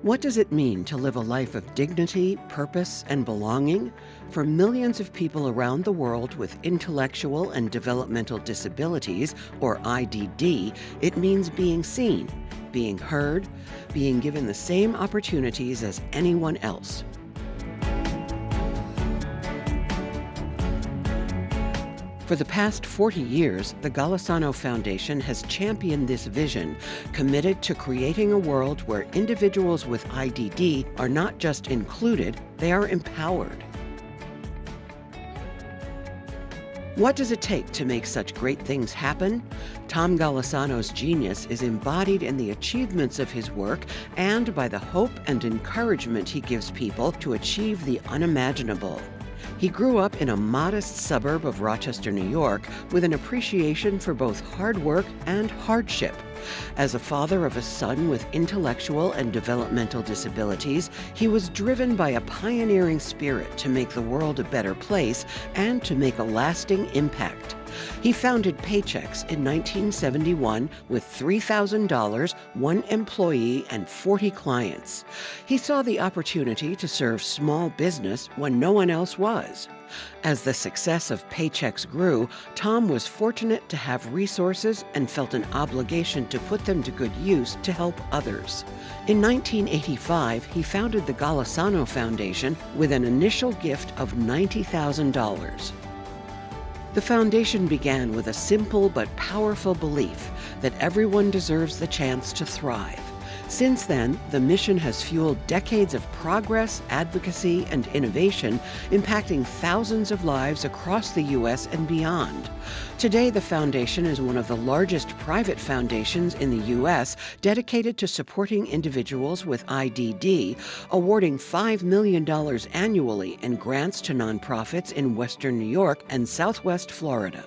What does it mean to live a life of dignity, purpose, and belonging? For millions of people around the world with intellectual and developmental disabilities, or IDD, it means being seen, being heard, being given the same opportunities as anyone else. For the past 40 years, the Golisano Foundation has championed this vision, committed to creating a world where individuals with IDD are not just included, they are empowered. What does it take to make such great things happen? Tom Golisano's genius is embodied in the achievements of his work and by the hope and encouragement he gives people to achieve the unimaginable. He grew up in a modest suburb of Rochester, New York, with an appreciation for both hard work and hardship. As a father of a son with intellectual and developmental disabilities, he was driven by a pioneering spirit to make the world a better place and to make a lasting impact. He founded Paychex in 1971 with $3,000, 1 employee, and 40 clients. He saw the opportunity to serve small business when no one else was. As the success of Paychex grew, Tom was fortunate to have resources and felt an obligation to put them to good use to help others. In 1985, he founded the Golisano Foundation with an initial gift of $90,000. The foundation began with a simple but powerful belief that everyone deserves the chance to thrive. Since then, the mission has fueled decades of progress, advocacy, and innovation, impacting thousands of lives across the U.S. and beyond. Today, the foundation is one of the largest private foundations in the U.S. dedicated to supporting individuals with IDD, awarding $5 million annually in grants to nonprofits in Western New York and Southwest Florida.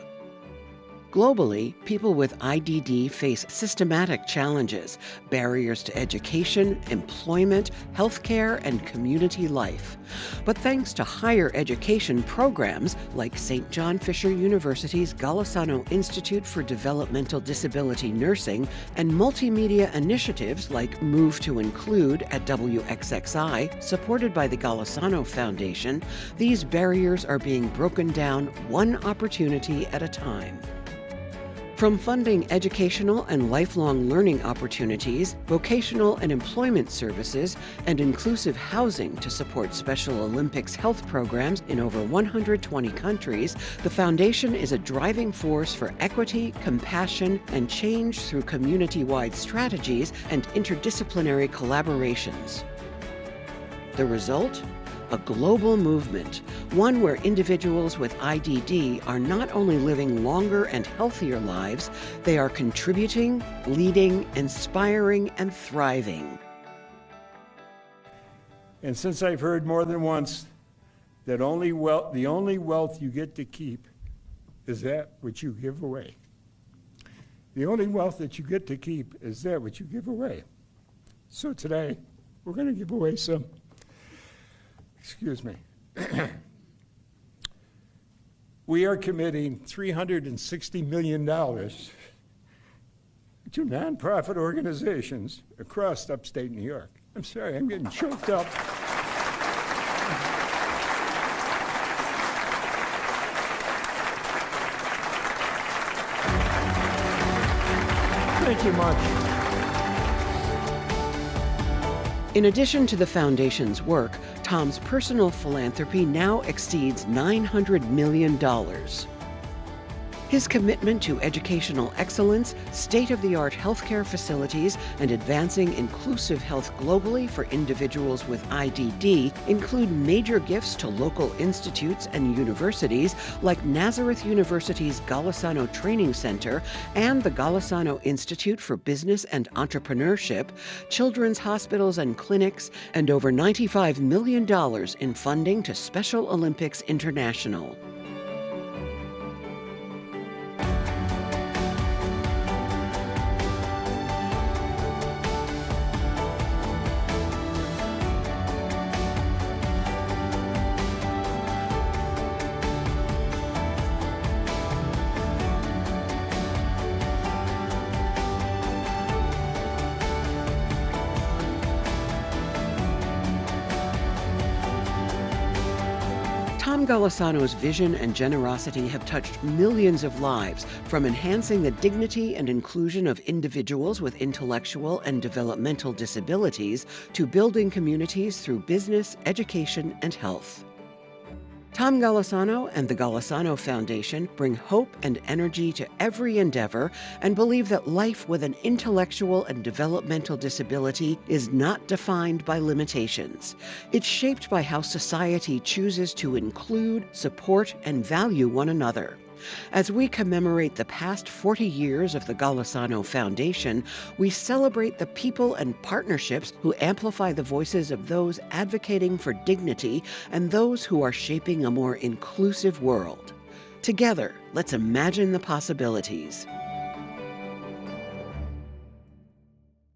Globally, people with IDD face systematic challenges, barriers to education, employment, healthcare, and community life. But thanks to higher education programs like St. John Fisher University's Golisano Institute for Developmental Disability Nursing and multimedia initiatives like Move to Include at WXXI, supported by the Golisano Foundation, these barriers are being broken down one opportunity at a time. From funding educational and lifelong learning opportunities, vocational and employment services, and inclusive housing to support Special Olympics health programs in over 120 countries, the Foundation is a driving force for equity, compassion, and change through community-wide strategies and interdisciplinary collaborations. The result? A global movement, one where individuals with IDD are not only living longer and healthier lives, they are contributing, leading, inspiring, and thriving. And since I've heard more than once that the only wealth you get to keep is that which you give away. The only wealth that you get to keep is that which you give away. So today, we're going to give away some. Excuse me. We are committing $360 million to nonprofit organizations across upstate New York. I'm sorry, I'm getting choked up. Thank you much. In addition to the Foundation's work, Tom's personal philanthropy now exceeds $900 million. His commitment to educational excellence, state-of-the-art healthcare facilities, and advancing inclusive health globally for individuals with IDD include major gifts to local institutes and universities like Nazareth University's Golisano Training Center and the Golisano Institute for Business and Entrepreneurship, children's hospitals and clinics, and over $95 million in funding to Special Olympics International. Tom Golisano's vision and generosity have touched millions of lives, from enhancing the dignity and inclusion of individuals with intellectual and developmental disabilities to building communities through business, education, and health. Tom Golisano and the Golisano Foundation bring hope and energy to every endeavor and believe that life with an intellectual and developmental disability is not defined by limitations. It's shaped by how society chooses to include, support, and value one another. As we commemorate the past 40 years of the Golisano Foundation, we celebrate the people and partnerships who amplify the voices of those advocating for dignity and those who are shaping a more inclusive world. Together, let's imagine the possibilities.